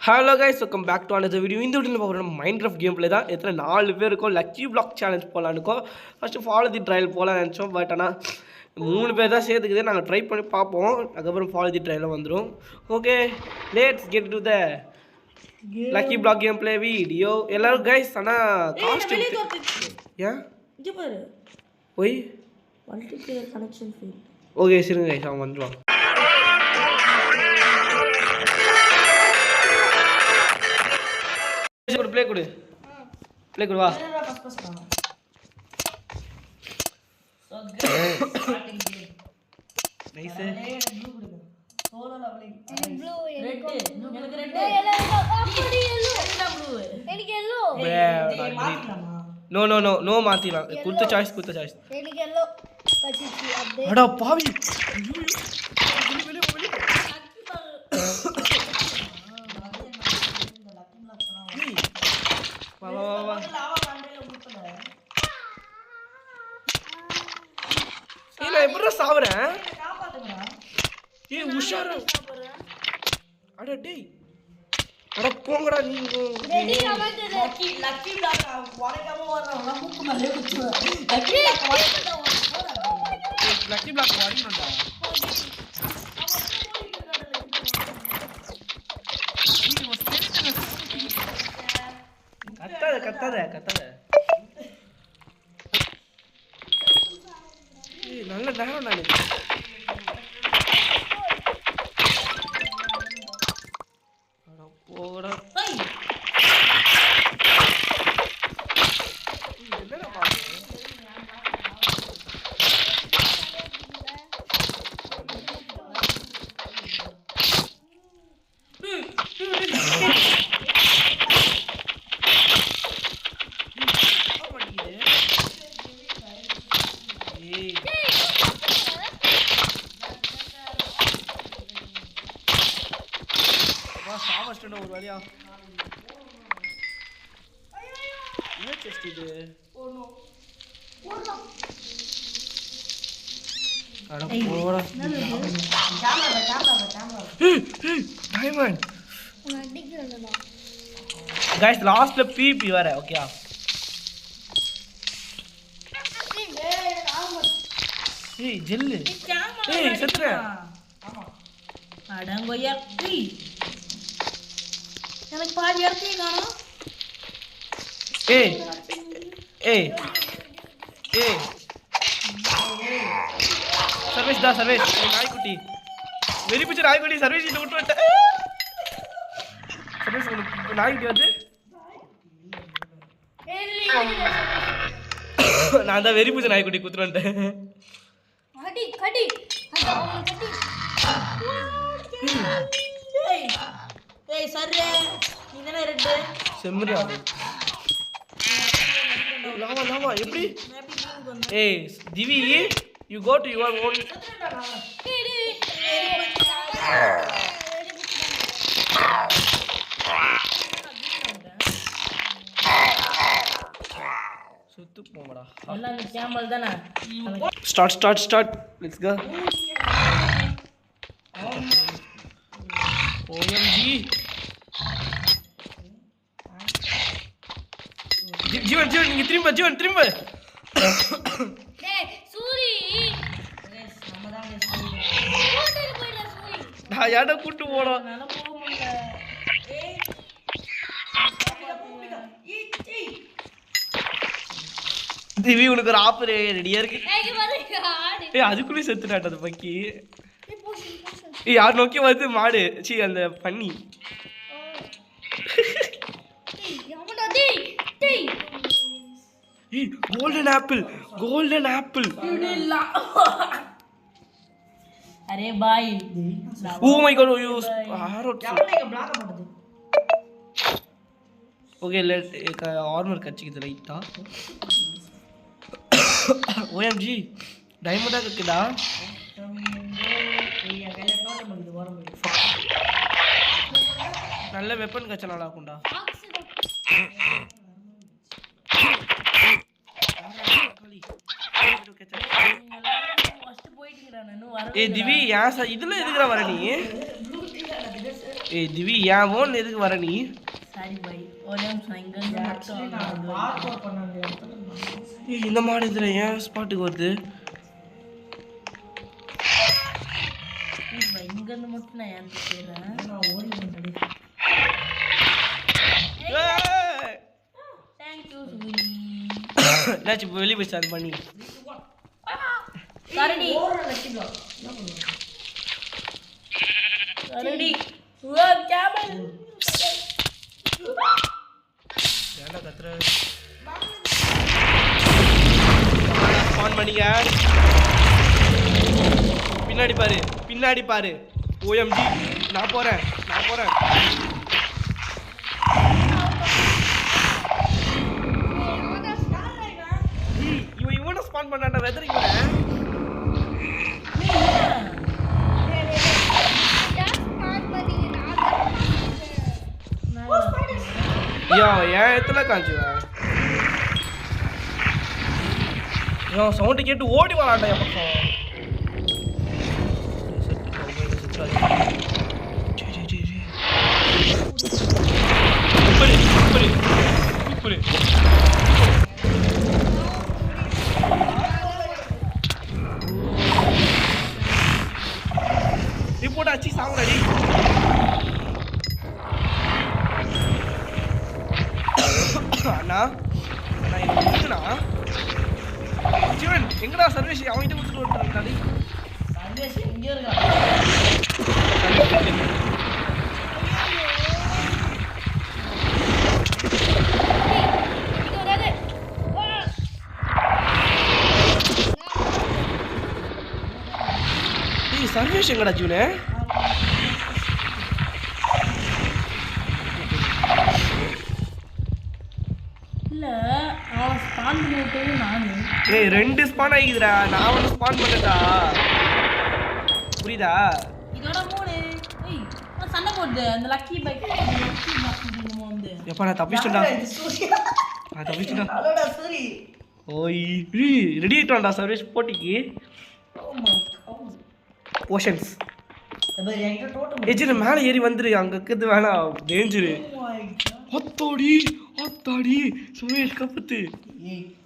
Hello guys, welcome back to another video. இந்த வீடியோவில் பார்க்குறோம் மைன்கிராஃப்ட் கேம் பிளே தான். எத்தனை 4 பேர் இருக்கோம். லக்கி பிளாக் சேலஞ்ச் போகலான்னு இருக்கோம். ஃபஸ்ட்டு ஃபாலோ தி ட்ரையல் போகலான்னு நினச்சோம். பட் ஆனால் 3 பேர் தான் சேர்த்துக்குது. நாங்கள் ட்ரை பண்ணி பார்ப்போம். அதுக்கப்புறம் ஃபாலோ தி ட்ரையலும் வந்துடும். Okay, let's get to the lucky block game play video. எல்லாரும் கைஸ் ஆனால் காஸ்ட்யூம் ஏன் இங்கே பாரு why multiplayer connection feel. Okay சரிங்க கைஸ், அவன் வந்துடுவான். ப்ளே கொடு வா. Nice. No no no no மாத்திலாம். குடுத்த சாய்ஸ் அடா பாவி. எப்படா சாவறேன்? ஏய் உஷாரா. அட டேய், அட போங்கடா நீங்க. லக்கி பிளாக் வரைக்காம வர்றவங்க மூக்கு மேலே குத்து. லக்கி பிளாக் வரணும்டா. கத்தாத. நல்ல நேரம் நான் போடா. ஒரு வழியா என்ன செஸ்ட் இது? அட போடா. டைமண்ட் गाइस, லாஸ்ட்ல பிபி வர. ஓகேயா? ஏய் ஜெல்லு. ஏய் செத்துற. ஆமா அடங்கோயா. எனக்கு பாதி இடத்தையே காணோம். ஏய் சர்வீஸ் நாய்க்குட்டி வெரி பிச்சர் நாய்க்குட்டி சர்வீஸ் இது விட்டு விட்டேன். சர்வீஸ் நாய்க்குட்டி வந்து நான் தான் வெரி பிச்சர் நாய்க்குட்டி குத்துட்டு வந்துட்டேன். ஏய் சர்ரே, நீதானே ரெட் செம்மறியா? லாவா எப்படி? ஏய் திவி, you go to your own. சுத்து போங்கடா. எல்லாம் இந்த கேமல் தானே. Start let's go. OMG Jeevan நீங்க திரும்ப. டேய் சூரி, நம்ம தான் கூட்டிட்டு போயிடல சூரி. நான் யாட கூட்டி போறோம். நால போக முடியல. திவி உனக்கு ஒரு ஆஃபர் ரெடியா இருக்கு. ஏய் அதுக்குள்ளே செத்துட்டாட்ட அந்த பக்கி. யார் நோக்கி வந்து மாடு அந்த பன்னி. Golden apple. அரே பாய். ஓ மை காட், யூ ஆரோட். ஓகே லெட் एक आर्मर கச்சிக்குது ரைட்டா. OMG டைமண்டா இருக்குடா. நல்ல வெப்பன் கச்ச நல்லா இருக்கும்டா. ஏய் திவி யாசா இதுல எதுக்குடா வர நீ? ஏய் திவி ஏன் ஓன் எதுக்கு வர நீ சாரி பாய் ஒரே நிமிஷம் இங்க இருந்து மட்டும் நான் பார்க் பண்ண வேண்டிய இடத்துல ஏய் இந்த மாடு இதுல ஏன் ஸ்பாட்டுக்கு வருது பாய் இங்க இருந்து மட்டும் நான் ஏன் போறேன் நான் ஓடி வந்துடே தேங்க் யூ சூரி என்னாச்சு இப்போ வெளியே போய் ஸ்டார்ட் பண்ணி கரடி கரடி ஓ கேமல் ஏன்டா கத்துற ஆன் பண்ணிங்க பின்னாடி பாரு OMG நான் போறேன் இவனை ஸ்பான் பண்ணாண்டா வெதர் இவனை ஏன் எத்தனை காஞ்சுவேன் சவுண்டு கேட்டு ஓடி வராண்டா என் பக்கம் ரிப்போர்ட் ஆச்சு சாவுடாடி அண்ணா இருக்குண்ணா ஜீவன் எங்கடா சர்வேஷ் அவன்கிட்ட கொடுத்துட்டு வந்துட்டாடி சர்வேஷ் எங்கே இருக்கா சர்வேஷ் எங்கடா ஜீவனே இல்ல அவன் ஸ்பான் பண்ணிட்டு நானு ஏய் 2 ஸ்பான் ஆகிதுடா நான் ஒன்று ஸ்பான் பண்ணடா புரியுதா இதோட 3 ஏய் நான் சண்டை போடுது அந்த லக்கி பைக் வந்து எப்பா நான் தப்பிச்சிட்டேன்டா ஹலோடா சூரி ஓய் ரெடி ஆயிட்டான்டா சர்வேஷ் போட்டிக்கு ஓ மை காட் ஓஷன்ஸ் அது எங்க டோட்டம் ஏஜி மேலே ஏறி வந்துரு அங்க இருக்குது வேணாம் டேஞ்சரு ஓ மை காட் அத்தாடி சுரேஷ் கப்பத்து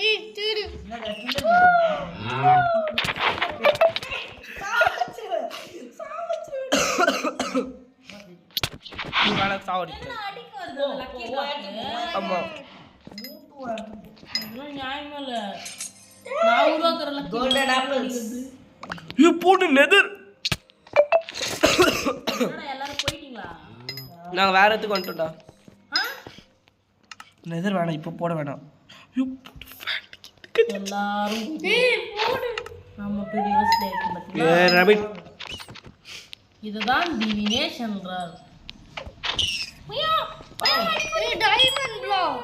ஏய் திரு என்னடா நீ வேணா சாவடி அடிக்க வருது அந்த லக்கி டாக் ஆமா இதெல்லாம் நியாயமா இல்ல நான் உருவாக்குற லக்கி கோல்டன் ஆப்பிள்ஸ் இது போட்டு நெதர் எல்லாரும் போயிட்டீங்களா நாங்க வேற இடத்துக்கு வந்துட்டோம்டா ஆ நெதர் வேணாம் இப்போ போட வேணாம் எல்லாரும் ஏய் போடு நம்ம ப்ரீவியஸ் டே ஏ ரபிட் இதுதான் டிவினேஷன்ன்றார் ஏய் டைமண்ட் பிளாக்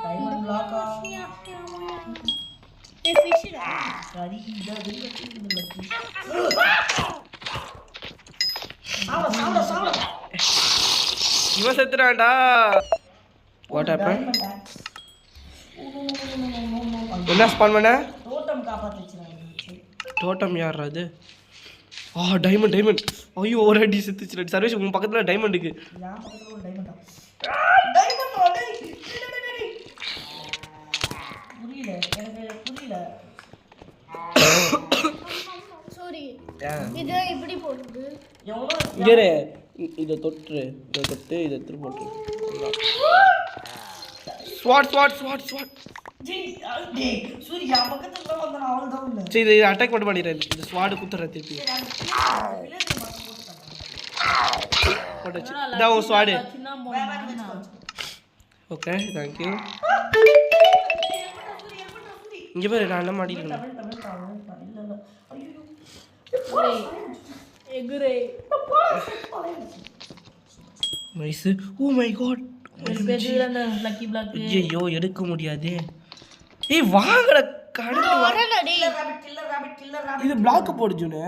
டைமண்ட் பிளாக்கா ஏய் ஃபிஷ் சரி இத லக்கி சாவ இவன் செத்துறான்டா வாட் ஹேப்பன் என்ன ஸ்பான் பண்ண டோட்டம் காப்பாத்திச்சாங்க டோட்டம் யாரா அது டைமண்ட் ஐயோ ஒரு அடி செத்துச்சு சர்வேஷ் உங்க பக்கத்துல டைமண்டுக்கு யா பக்கத்துல ஒரு டைமண்டா டைமண்ட் ஓடே புரியல எனக்கு புரியல சாரி இது இப்படி போடுது எவ்வளவு இங்கே இதை தொட்டு இதை எடுத்து போட்டு ஸ்வாட் சூர்யா பக்கத்துல வந்தா அவ்வளவுதான் இல்ல சரி இதை அட்டாக் மட்டும் பண்ணிடுறேன் இந்த ஸ்வாடு குத்துறேன் திருப்பி போட்டுச்சு இதான் ஒரு ஸ்வாடு ஓகே தேங்க்யூ இங்கே பாரு நான் என்ன மாட்டிருக்கேன் எகுரே nice oh my god lucky block ஐயோ எடுக்க முடியாதே ஏய் வாங்கட கடந்து வரலடி இது பிளாக் போடு ஜூனே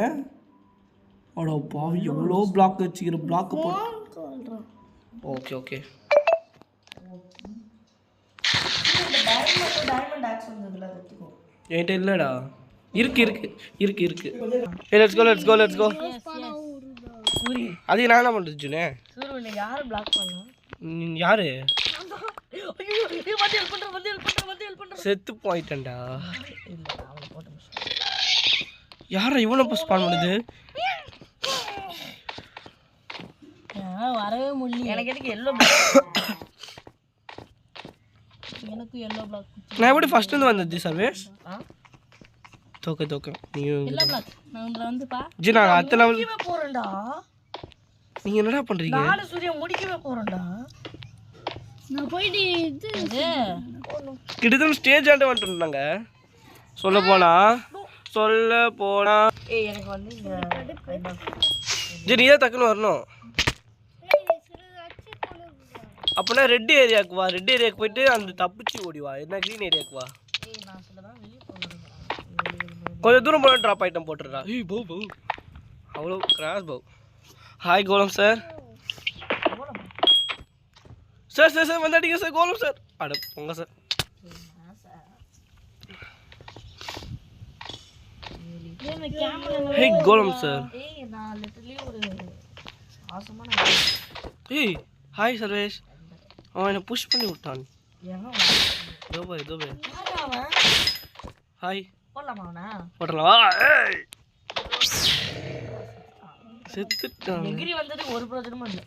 அட பாவி எவ்வளோ பிளாக் வச்சுக்கிற பிளாக் போடு ஓகே டைமண்ட் ஆக்ஸ் வந்ததுல வெட்டிக்கோ என்கிட்ட இல்லடா இருக்கு ஏ லெட்ஸ் கோ சூரி அதுக்கு நான் என்ன பண்ணுறது ஜுனே? சூரி உன்னை யாரு பிளாக் பண்ணா? யாரு? ஐயோ வந்து ஹெல்ப் பண்ற செத்து போயிட்டேன்டா. இல்ல அவன போட்டு யாரா இவனை இப்போ ஸ்பான் பண்ணுது? வரவே முடியல. எனக்கு எல்லோ பிளாக். எனக்கு எல்லோ பிளாக். நான் எப்படி ஃபர்ஸ்ட் இருந்து வந்தது சர்வேஸ்? தோக்க நீ எல்லோ பிளாக். நான் உள்ள வந்து பா. ஜி நான் அடுத்த லெவல் முடிக்கவே போறேன்டா. நீங்க என்னடா பண்றீங்க? நாலு சூரிய முடிக்கவே போறேன்டா. நான் போயிட்டு இது கிட்டத்தட்ட ஸ்டேஜ் ஆண்டு வந்துட்டாங்க. சொல்ல போனா ஏய் எனக்கு வந்து இந்த ஜி நீ தான் டக்குன்னு வரணும். அப்போனா ரெட் ஏரியாவுக்கு வா. ரெட் ஏரியாவுக்கு போயிட்டு அந்த தப்பிச்சு ஓடி வா. என்ன க்ரீன் ஏரியாவுக்கு வா. ஏய் நான் சொல்லதான் வெளிய போறேன். கொஞ்சம் தூரம் போனால் ட்ராப் ஐட்டம் போட்டுடுறா. ஏய் போ அவ்வளோ கிராஸ் போ. ஹாய் கோலம் சார். சார் வந்தாடிங்க சார். கோலம் சார். அட போங்க சார். ஹே கோலம் சார். ஏய் நான் லிட்டரலி ஒரு ஆசமான ஏய் ஹாய் சர்வேஷ். அவன் என்னை புஷ் பண்ணி விட்டான். இதோ அவன் ஹாய் போடலாமா அவனா? போட்டலாம் வா. ஏய் செத்துட்டான். எகிரி வந்ததுக்கு ஒரு பிரயோஜனமும் இல்லை.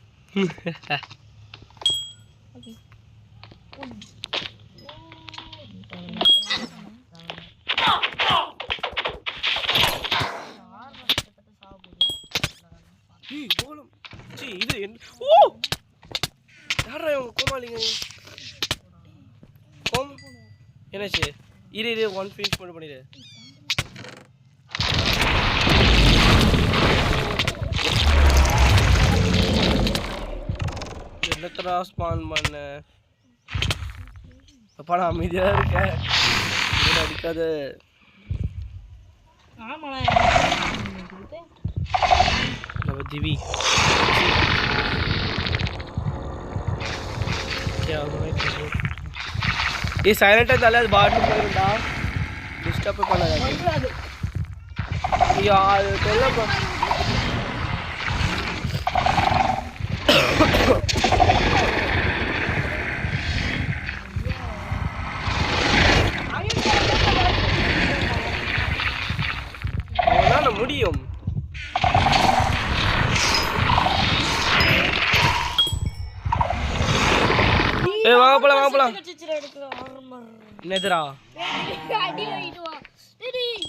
ஏய் கோலம் ஜி இது என்ன? ஓ யாரா இவங்க கோமாளிங்க? என்னாச்சு? இரு ஒன் ஃபினிஷ் பண்ணிடு. என்னத்தடா ஸ்பான் பண்ண? அப்பா நான் அமைதியாக இருக்கேன். அடிக்காத. ஆமாண்ணா நம்ம திவி ये साइलेंट है ताले बाहर नहीं पड़ेगा डिस्टर्ब पे पड़ा है यार तेरा ना முடியும் ஏய் வாங்க போலாம் என்னதுடா அடி வாங்கிட்டு வா. டேய்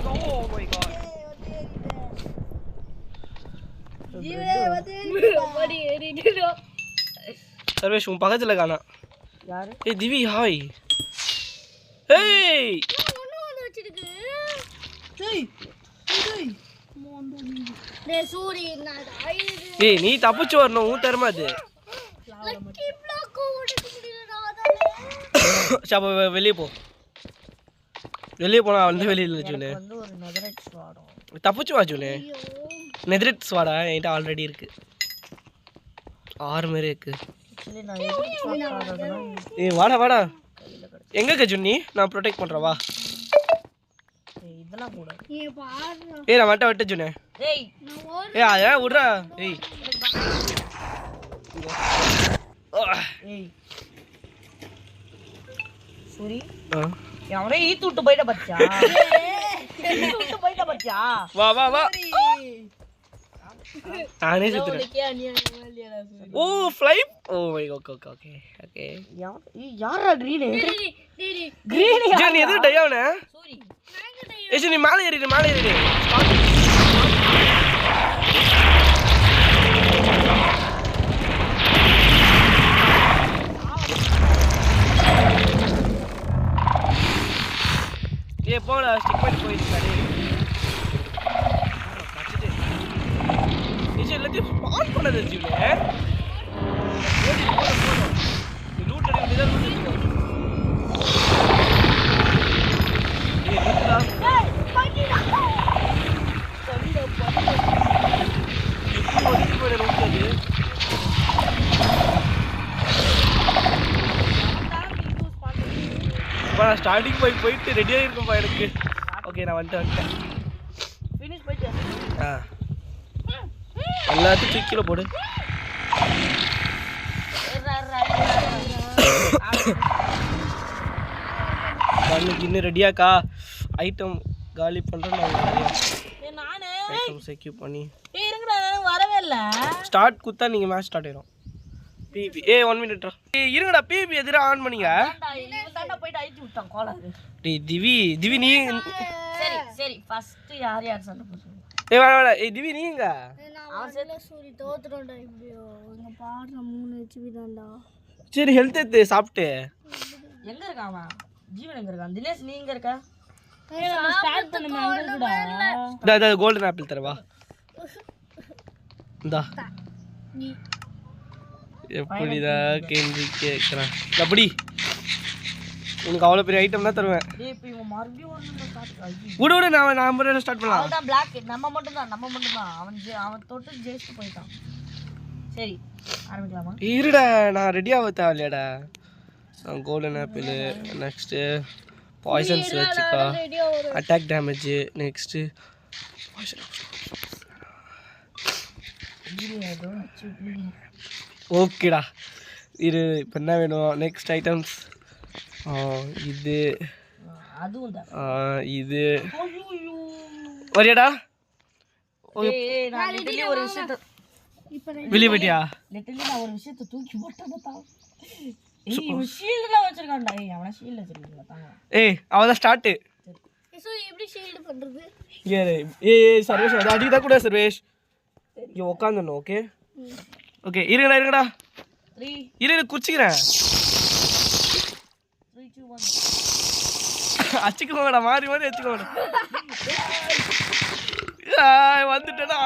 ஓ மை காட் ஜீவே வந்து படி ஏறிடுடா. சர்வேஷ் உன் பக்கத்துல காணா. யாரு? ஏய் திவி ஹாய். ஏய் ஒண்ணு வச்சிருக்கு. டேய் டேய் டேய் சூரி நான் ஐது ஏய் நீ தப்பிச்சு வரணும். உன் தரமா அது லக்கி பிளாக் ஓடிட்டு முடியலடா அதானே. சப்ப வெளியே போ. வெளியே போனா வந்து வெளியில ஜூனே வந்து ஒரு நெதரைட் ஸ்வாடம். தப்பிச்சு வா ஜூனே. நெதரைட் ஸ்வாடா என்கிட்ட ஆல்ரெடி இருக்கு. 6 மாதிரி இருக்கு. ஆக்சுவலி நான் எப்படி ஸ்வாட் ஏய் வாடா எங்க ஜுன்னி நான் ப்ரொடெக்ட் பண்றேன் வா. இதெல்லாம் கூட நீ பாரு. ஏய் நான் விட்டு ஜுனே. ஏய் நான் ஓடு. ஏய் அதே விட்றா. ஏய் ஏய் சரி ஆ யாரே ஈத்து விட்டு போயிட்ட பச்சா. ஈத்து விட்டு போயிட்ட பச்சா. வா நானே சுத்துறேன். Oh fly. Oh my god okay யாரா கிரீன் டேய் கிரீன் ஜெனி எது டயாவனே? சூரி ஏய் நீ மேலே ஏறிடு. ஏய் போடா ஸ்டிக் பண்ணி போயிடுச்சு. இது எல்லாத்தையும் ஸ்பான் பண்ணது ஜீவனே. நீ லூட் அடி நிதர் பண்ணிட்டு. ஏய் லூட்டா. ஏய் பாக்கிடா கண்ட பாக்கிடா இப்போ ஒதுக்கி போற லூட் அது. நான் ஸ்டார்டிங் போயிட்டு ரெடியாக இருக்கும்பா எனக்கு. ஓகே நான் வந்துட்டேன். ஃபினிஷ் போயிட்டு ஆ எல்லாத்தையும் தூக்கி கீழே போடு. பண்ணுக்கு இன்னும் ரெடியாக்கா ஐட்டம் காலி பண்ணுறேன். நானு ஐட்டம் செக்யூர் பண்ணி இருங்கடா வரவே இல்லை. ஸ்டார்ட் குத்தா நீங்கள் மேட்ச் ஸ்டார்ட் ஆயிடும். பிபி 1 மினிட்ரா. இருங்கடா பிபி எதிராக ஆன் பண்ணிங்க. போயிட்டு அழிச்சு விட்டான் கோளாறு. திவி நீ சரி ஃபர்ஸ்ட் யார் சண்டை போடுறாங்க? வேணா திவி நீங்க. சூரி தோத்துறோம்டா. இப்படியோ இங்க பாடுற 3 HP தான்டா. சரி ஹெல்த் எடுத்து சாப்பிட்டு. எங்க இருக்கான் அவன்? ஜீவன் எங்க இருக்கான்? தினேஷ் நீ எங்க இருக்க? ஸ்டார்ட் பண்ணுங்க. அங்க இருக்குடா. இந்த கோல்டன் ஆப்பிள் தரவா. இந்தா எப்படிடா கேள்வி கேட்குறேன். அப்படி உனக்கு அவ்வளோ பெரிய ஐட்டம் தான் தருவேன். விடு விடு நான் முறையில் ஸ்டார்ட் பண்ணலாம். அவன் தான் பிளாக். நம்ம மட்டும் தான் அவன் தொட்டு ஜெயிச்சு போயிட்டான். சரி ஆரம்பிக்கலாமா? இருடா நான் ரெடியாக தேவையில்லையாடா. கோல்டன் ஆப்பிள் நெக்ஸ்ட்டு பாய்சன்ஸ் வச்சுக்கா. அட்டாக் டேமேஜ் நெக்ஸ்ட்டு ஓகேடா. இது இப்போ என்ன வேணும்? நெக்ஸ்ட் ஐட்டம்ஸ் இது அதுவும் தான் இது வரியாடா. நான் லிட்டலி ஒரு விஷயத்தை வெளியே போயிட்டியா? லிட்டலி நான் ஒரு விஷயத்தை தூக்கி போட்டேன். இவன் ஷீல்டுலாம் வச்சிருக்கான்டா. அவனை ஷீல்டு வச்சிருக்காங்க. அவன் தான் ஸ்டார்ட்டு. சோ எப்படி ஷீல்ட் பண்றது? சர்வேஷ் அது அடிக்கதான் கூட சர்வேஷ் இங்கே உட்காந்துடணும். ஓகே ஓகே இருங்கடா 3 இரு குச்சிக்கிறேன். 3 2 1 அச்சுக்கோங்கடா மாறி வச்சுக்கோங்கடா. வந்துட்டேடா.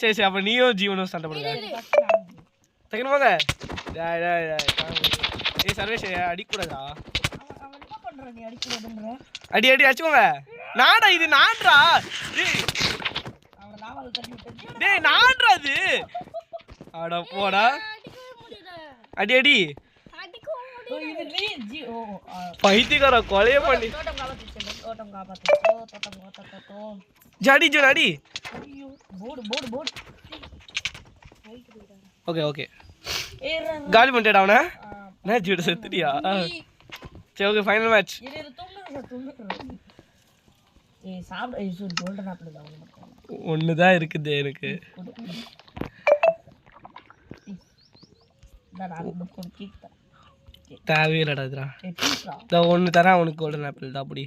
சரி அப்போ நீயும் ஜீவனும் சண்டை போடுங்க. தக்கணும் வாங்க. சர்வேஷ் அடிக்கூடாதா? அடி அடிச்சுக்கோங்க. நாடா இது நான்றா. டேய் நான்றா அது. அட போடா. அடி பைத்தியக்கார கொலைய பண்ணி ஜாடி ஜோடி. ஓகே காலி பண்ணிட்டேடா அவனை. மேட்ச் விட செத்துட்டியா? சரி ஓகே ஃபைனல் மேட்ச். ஒன்று தான் இருக்குது எனக்கு. தேவையில்லடா இதுடா. இந்த ஒன்று தரேன் உனக்கு கோல்டன் ஆப்பிள் தான். அப்படி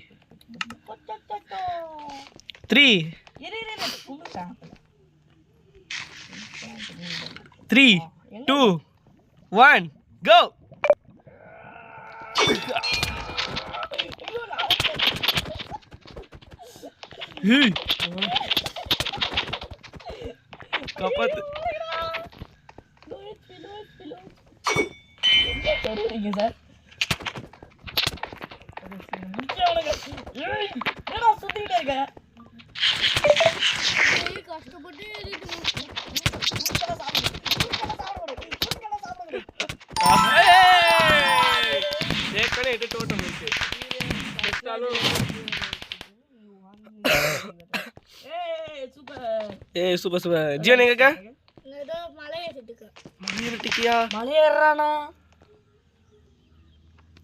3 3 2 1 go. காப்பாத்து. சுத்திக்கிட்டே இருக்க கஷ்டப்பட்டு டோட்டம் இருக்கு. சூப்பர் ஜீவன் எங்க மலையேறானா?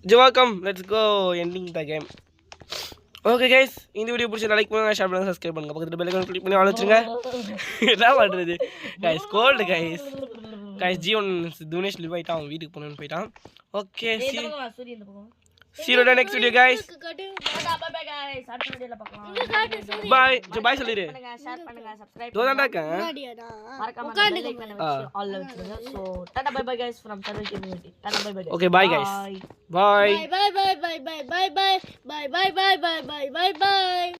ஜவாக்கம் let's go ending the game. Okay guys இந்த வீடியோ பிடிச்ச லைக் பண்ணுங்க, ஷேர் பண்ணுங்க, சப்ஸ்கிரைப் பண்ணுங்க, பக்கத்துல பெல் ஐகான் கிளிக் பண்ணி ஆல் வச்சிருங்க. என்ன பண்றது கைஸ்? கோல்டு கைஸ் ஜீவன் துனேஷ் லிவ் ஆயிட்டான். அவன் வீட்டுக்கு போகணும்னு போயிட்டான். Okay see you in the next video guys. bye guys. அடுத்த வீடியோல பார்க்கலாம். bye சொல்லிரு. ஷேர் பண்ணுங்க, சப்ஸ்கிரைப் தோதாண்டா கா மறக்காம லைக் பண்ணுங்க. All love you. So Tata bye guys from Survey Community. Tata bye guys. Okay bye guys. Bye. Bye.